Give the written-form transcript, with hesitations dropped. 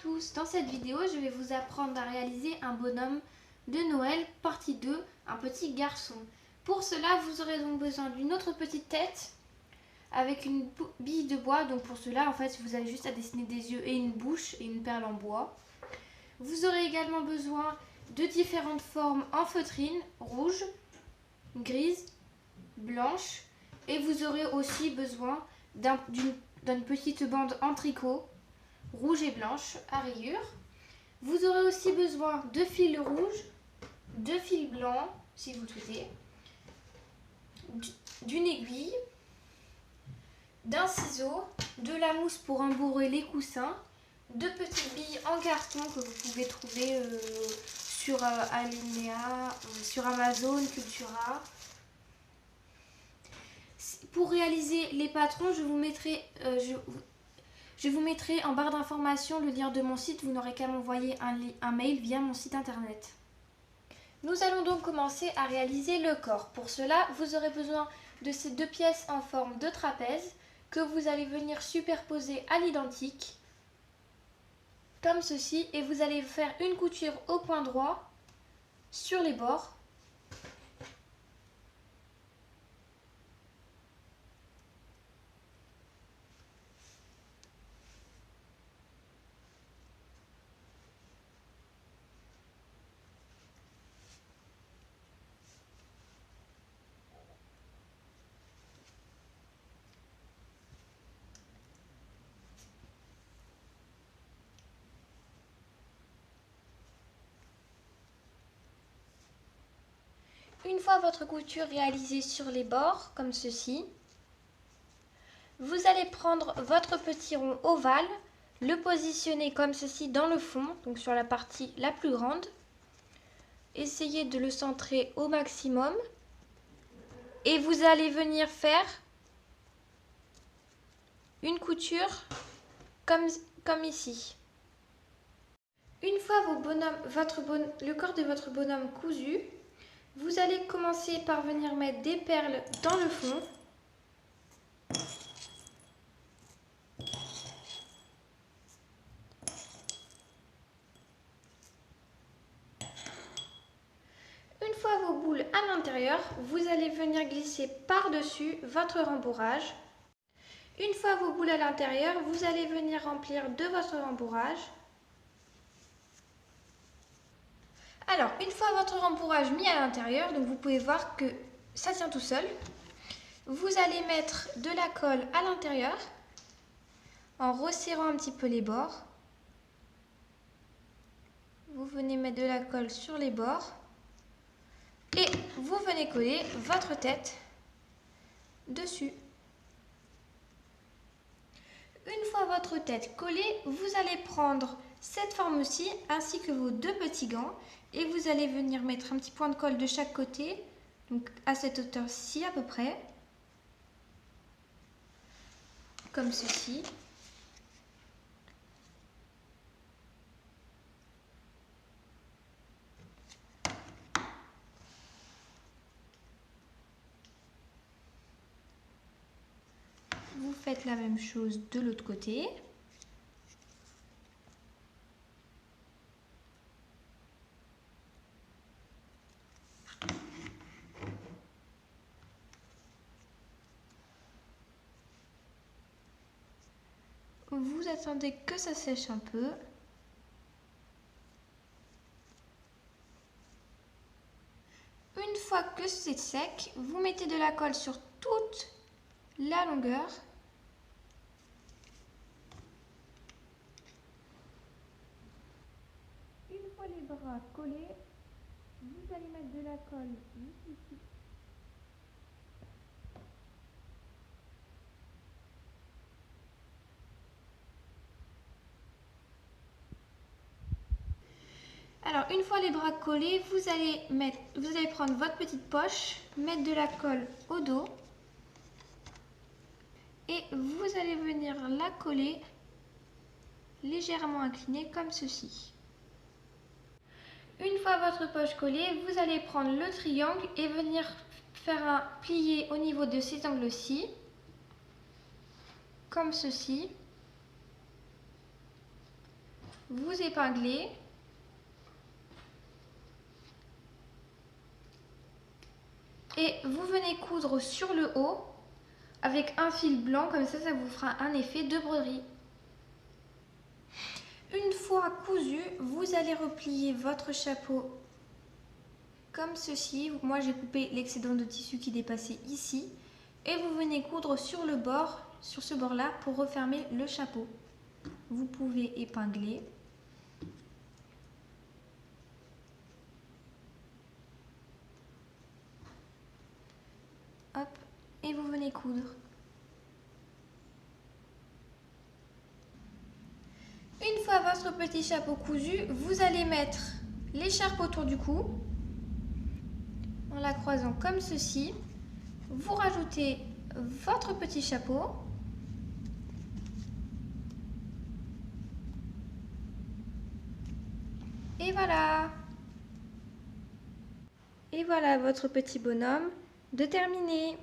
tous, dans cette vidéo je vais vous apprendre à réaliser un bonhomme de Noël partie 2, un petit garçon. Pour cela vous aurez donc besoin d'une autre petite tête avec une bille de bois. Donc pour cela en fait vous avez juste à dessiner des yeux et une bouche et une perle en bois. Vous aurez également besoin de différentes formes en feutrine, rouge, grise, blanche, et vous aurez aussi besoin d'une petite bande en tricot rouge et blanche à rayures. Vous aurez aussi besoin de fil rouge, de fil blanc si vous le souhaitez, d'une aiguille, d'un ciseau, de la mousse pour embourrer les coussins, de petites billes en carton que vous pouvez trouver sur Alinea, sur Amazon, Cultura. Pour réaliser les patrons, je vous mettrai en barre d'informations le lien de mon site. Vous n'aurez qu'à m'envoyer un mail via mon site internet. Nous allons donc commencer à réaliser le corps. Pour cela, vous aurez besoin de ces deux pièces en forme de trapèze que vous allez venir superposer à l'identique, comme ceci, et vous allez faire une couture au point droit sur les bords. Une fois votre couture réalisée sur les bords, comme ceci, vous allez prendre votre petit rond ovale, le positionner comme ceci dans le fond, donc sur la partie la plus grande. Essayez de le centrer au maximum et vous allez venir faire une couture comme ici. Une fois le corps de votre bonhomme cousu, vous allez commencer par venir mettre des perles dans le fond. Une fois vos boules à l'intérieur, vous allez venir glisser par-dessus votre rembourrage. Une fois vos boules à l'intérieur, vous allez venir remplir de votre rembourrage. Alors, une fois votre rembourrage mis à l'intérieur, donc vous pouvez voir que ça tient tout seul. Vous allez mettre de la colle à l'intérieur en resserrant un petit peu les bords. Vous venez mettre de la colle sur les bords et vous venez coller votre tête dessus. Une fois votre tête collée, vous allez prendre cette forme-ci ainsi que vos deux petits gants et vous allez venir mettre un petit point de colle de chaque côté, donc à cette hauteur-ci à peu près, comme ceci. Vous faites la même chose de l'autre côté. Vous attendez que ça sèche un peu. Une fois que c'est sec, vous mettez de la colle sur toute la longueur. Une fois les bras collés, vous allez mettre de la colle juste ici. Alors, une fois les bras collés, vous allez prendre votre petite poche, mettre de la colle au dos et vous allez venir la coller légèrement inclinée comme ceci. Une fois votre poche collée, vous allez prendre le triangle et venir faire un plié au niveau de ces angles-ci, comme ceci. vous épinglez. Et vous venez coudre sur le haut avec un fil blanc, comme ça vous fera un effet de broderie. Une fois cousu, vous allez replier votre chapeau comme ceci. Moi j'ai coupé l'excédent de tissu qui dépassait ici. Et vous venez coudre sur le bord, sur ce bord-là, pour refermer le chapeau. Vous pouvez épingler. Hop, et vous venez coudre. Une fois votre petit chapeau cousu, vous allez mettre l'écharpe autour du cou en la croisant comme ceci. Vous rajoutez votre petit chapeau. Et voilà. Et voilà votre petit bonhomme de terminé.